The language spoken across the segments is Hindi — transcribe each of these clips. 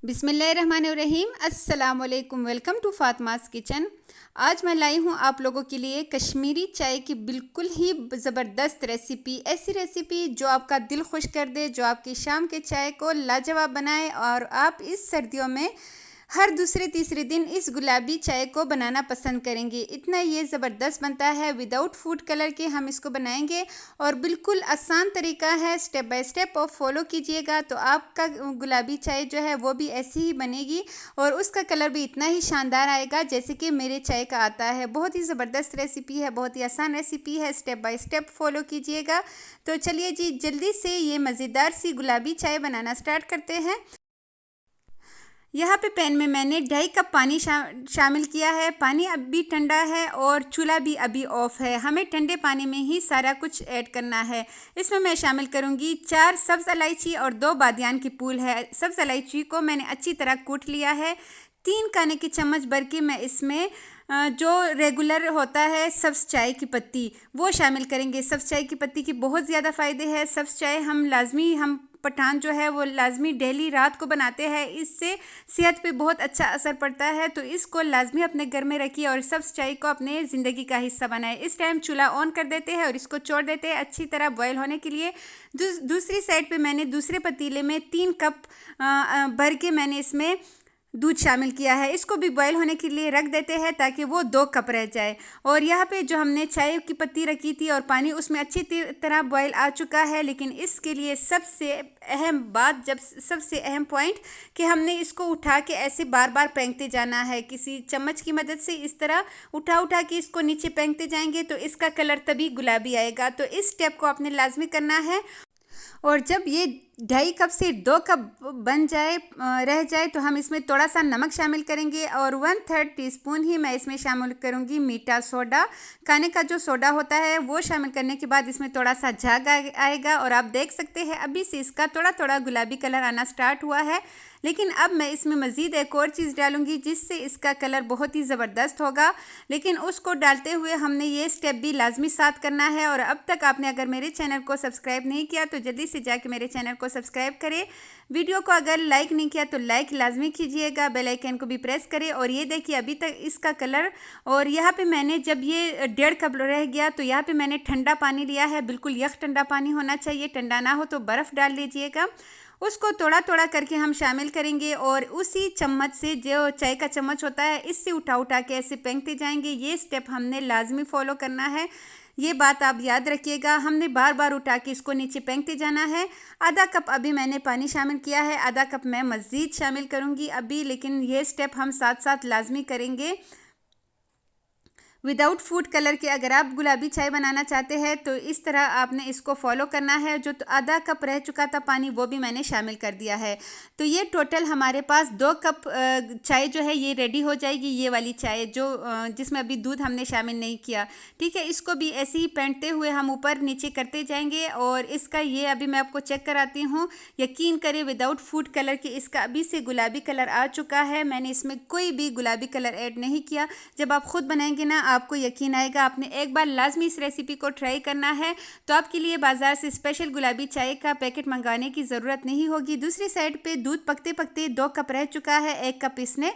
बिस्मिल्लाहिर्रहमानिर्रहीम। अस्सलाम वालेकुम। Welcome to Fatima's kitchen. आज मैं लाई हूँ आप लोगों के लिए कश्मीरी चाय की बिल्कुल ही ज़बरदस्त रेसिपी। ऐसी रेसिपी जो आपका दिल खुश कर दे, जो आपकी शाम के चाय को लाजवाब बनाए और आप इस सर्दियों में हर दूसरे तीसरे दिन इस गुलाबी चाय को बनाना पसंद करेंगे। इतना ये ज़बरदस्त बनता है। विदाउट फूड कलर के हम इसको बनाएंगे और बिल्कुल आसान तरीका है। स्टेप बाय स्टेप आप फॉलो कीजिएगा तो आपका गुलाबी चाय जो है वो भी ऐसी ही बनेगी और उसका कलर भी इतना ही शानदार आएगा जैसे कि मेरे चाय का आता है। बहुत ही ज़बरदस्त रेसिपी है, बहुत ही आसान रेसिपी है। स्टेप बाय स्टेप फॉलो कीजिएगा। तो चलिए जी, जल्दी से ये मज़ेदार सी गुलाबी चाय बनाना स्टार्ट करते हैं। यहाँ पे पैन में मैंने 2.5 कप पानी शामिल किया है। पानी अभी ठंडा है और चूल्हा भी अभी ऑफ है। हमें ठंडे पानी में ही सारा कुछ ऐड करना है। इसमें मैं शामिल करूँगी 4 सब्ज़ इलायची और 2 बादियान की फूल है। सब्ज़ इलायची को मैंने अच्छी तरह कूट लिया है। 3 खाने की चम्मच भर के मैं इसमें जो रेगुलर होता है सब्ज़ चाय की पत्ती वो शामिल करेंगे। सब्ज़ चाय की पत्ती की बहुत ज़्यादा फ़ायदे हैं। सब्ज़ चाय हम पठान जो है वो लाजमी डेली रात को बनाते हैं। इससे सेहत पे बहुत अच्छा असर पड़ता है, तो इसको लाजमी अपने घर में रखिए और सब्ज़ चाय को अपने ज़िंदगी का हिस्सा बनाएं। इस टाइम चूल्हा ऑन कर देते हैं और इसको छोड़ देते हैं अच्छी तरह बॉयल होने के लिए। दूसरी साइड पे मैंने दूसरे पतीले में 3 कप भर के मैंने इसमें दूध शामिल किया है। इसको भी बॉयल होने के लिए रख देते हैं ताकि वो 2 कप रह जाए। और यहाँ पे जो हमने चाय की पत्ती रखी थी और पानी उसमें अच्छी तरह बॉयल आ चुका है। लेकिन इसके लिए सबसे अहम बात, सबसे अहम पॉइंट कि हमने इसको उठा के ऐसे बार बार फेंकते जाना है। किसी चम्मच की मदद से इस तरह उठा के इसको नीचे फेंकते जाएंगे तो इसका कलर तभी गुलाबी आएगा। तो इस स्टेप को आपने लाजमी करना है। और जब ये 2.5 कप से 2 कप बन जाए रह जाए तो हम इसमें थोड़ा सा नमक शामिल करेंगे और 1/3 टीस्पून ही मैं इसमें शामिल करूँगी मीठा सोडा। खाने का जो सोडा होता है वो शामिल करने के बाद इसमें थोड़ा सा झाग आएगा और आप देख सकते हैं अभी से इसका थोड़ा थोड़ा गुलाबी कलर आना स्टार्ट हुआ है। लेकिन अब मैं इसमें मज़ीद एक और चीज़ डालूंगी जिससे इसका कलर बहुत ही ज़बरदस्त होगा। लेकिन उसको डालते हुए हमने ये स्टेप भी लाजमी साथ करना है। और अब तक आपने अगर मेरे चैनल को सब्सक्राइब नहीं किया तो जल्दी से जाके मेरे चैनल को सब्सक्राइब करें। वीडियो को अगर लाइक नहीं किया तो लाइक लाजमी कीजिएगा, बेल आइकन को भी प्रेस करें। और ये देखिए अभी तक इसका कलर, और यहाँ पे मैंने जब ये 1.5 कप रह गया तो यहाँ पे मैंने ठंडा पानी लिया है। बिल्कुल यख ठंडा पानी होना चाहिए, ठंडा ना हो तो बर्फ़ डाल लीजिएगा। उसको थोड़ा थोड़ा करके हम शामिल करेंगे और उसी चम्मच से, जो चाय का चम्मच होता है, इससे उठा के ऐसे फेंकते जाएंगे। ये स्टेप हमने लाजमी फॉलो करना है, ये बात आप याद रखिएगा। हमने बार बार उठा के इसको नीचे फेंकते जाना है। आधा कप अभी मैंने पानी शामिल किया है, आधा कप मैं मज़ीद शामिल करूँगी अभी। लेकिन ये स्टेप हम साथ साथ लाजमी करेंगे। विदाउट फूड कलर के अगर आप गुलाबी चाय बनाना चाहते हैं तो इस तरह आपने इसको फॉलो करना है। जो आधा कप रह चुका था पानी वो भी मैंने शामिल कर दिया है। तो ये टोटल हमारे पास 2 कप चाय जो है ये रेडी हो जाएगी। ये वाली चाय जो जिसमें अभी दूध हमने शामिल नहीं किया, ठीक है। इसको भी ऐसे ही फेंटते हुए हम ऊपर नीचे करते जाएंगे। और इसका ये अभी मैं आपको चेक कराती हूँ। यकीन करें विदाउट फूड कलर के इसका अभी से गुलाबी कलर आ चुका है। मैंने इसमें कोई भी गुलाबी कलर ऐड नहीं किया। जब आप खुद बनाएंगे ना आपको यकीन आएगा। आपने एक बार लाजमी इस रेसिपी को ट्राई करना है तो आपके लिए बाजार से स्पेशल गुलाबी चाय का पैकेट मंगाने की ज़रूरत नहीं होगी। दूसरी साइड पे दूध पकते पकते 2 कप रह चुका है। 1 कप इसने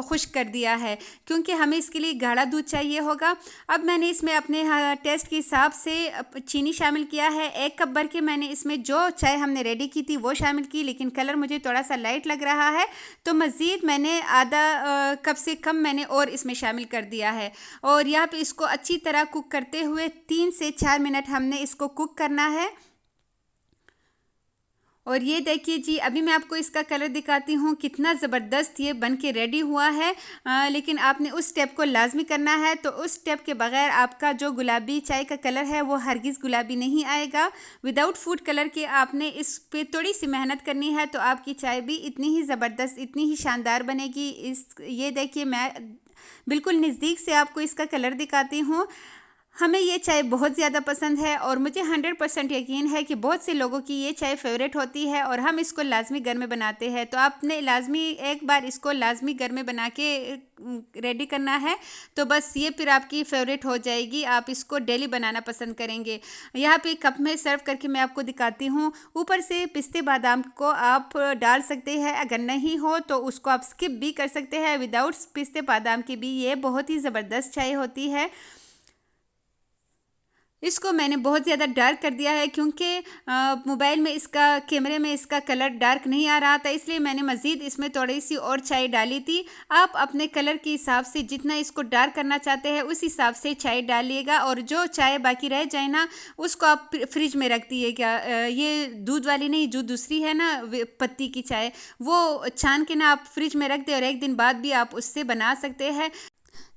खुश्क कर दिया है क्योंकि हमें इसके लिए गाढ़ा दूध चाहिए होगा। अब मैंने इसमें अपने टेस्ट के हिसाब से चीनी शामिल किया है। 1 कप भर के मैंने इसमें जो चाय हमने रेडी की थी वो शामिल की। लेकिन कलर मुझे थोड़ा सा लाइट लग रहा है तो मज़ीद मैंने आधा कप से कम मैंने और इसमें शामिल कर दिया है। और यहाँ पे इसको अच्छी तरह कुक करते हुए 3 से 4 मिनट हमने इसको कुक करना है। और ये देखिए जी, अभी मैं आपको इसका कलर दिखाती हूँ कितना ज़बरदस्त ये बन के रेडी हुआ है। लेकिन आपने उस स्टेप को लाजमी करना है। तो उस स्टेप के बगैर आपका जो गुलाबी चाय का कलर है वो हरगिज़ गुलाबी नहीं आएगा। विदाउट फूड कलर के आपने इस पे थोड़ी सी मेहनत करनी है तो आपकी चाय भी इतनी ही ज़बरदस्त, इतनी ही शानदार बनेगी। ये देखिए मैं बिल्कुल नज़दीक से आपको इसका कलर दिखाती हूँ। हमें ये चाय बहुत ज़्यादा पसंद है और मुझे 100% यकीन है कि बहुत से लोगों की ये चाय फेवरेट होती है और हम इसको लाजमी घर में बनाते हैं। तो आपने लाजमी एक बार इसको लाजमी घर में बना के रेडी करना है, तो बस ये फिर आपकी फेवरेट हो जाएगी। आप इसको डेली बनाना पसंद करेंगे। यहाँ पे कप में सर्व करके मैं आपको दिखाती हूँ। ऊपर से पिस्ते बादाम को आप डाल सकते हैं, अगर नहीं हो तो उसको आप स्किप भी कर सकते हैं। विदाउट पिस्ते बादाम की भी ये बहुत ही ज़बरदस्त चाय होती है। इसको मैंने बहुत ज़्यादा डार्क कर दिया है क्योंकि मोबाइल में इसका कैमरे में इसका कलर डार्क नहीं आ रहा था, इसलिए मैंने मज़ीद इसमें थोड़ी सी और चाय डाली थी। आप अपने कलर के हिसाब से जितना इसको डार्क करना चाहते हैं उस हिसाब से चाय डालिएगा और जो चाय बाकी रह जाए ना उसको आप फ्रिज में रख दिएगा। ये दूध वाली नहीं, जो दूसरी है ना पत्ती की चाय, वो छान के ना आप फ्रिज में रख दें और एक दिन बाद भी आप उससे बना सकते हैं।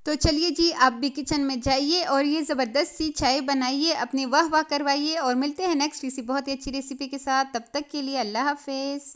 तो चलिए जी, आप भी किचन में जाइए और ये ज़बरदस्त सी चाय बनाइए, अपनी वाह वाह करवाइए और मिलते हैं नेक्स्ट किसी बहुत ही अच्छी रेसिपी के साथ। तब तक के लिए अल्लाह हाफिज़।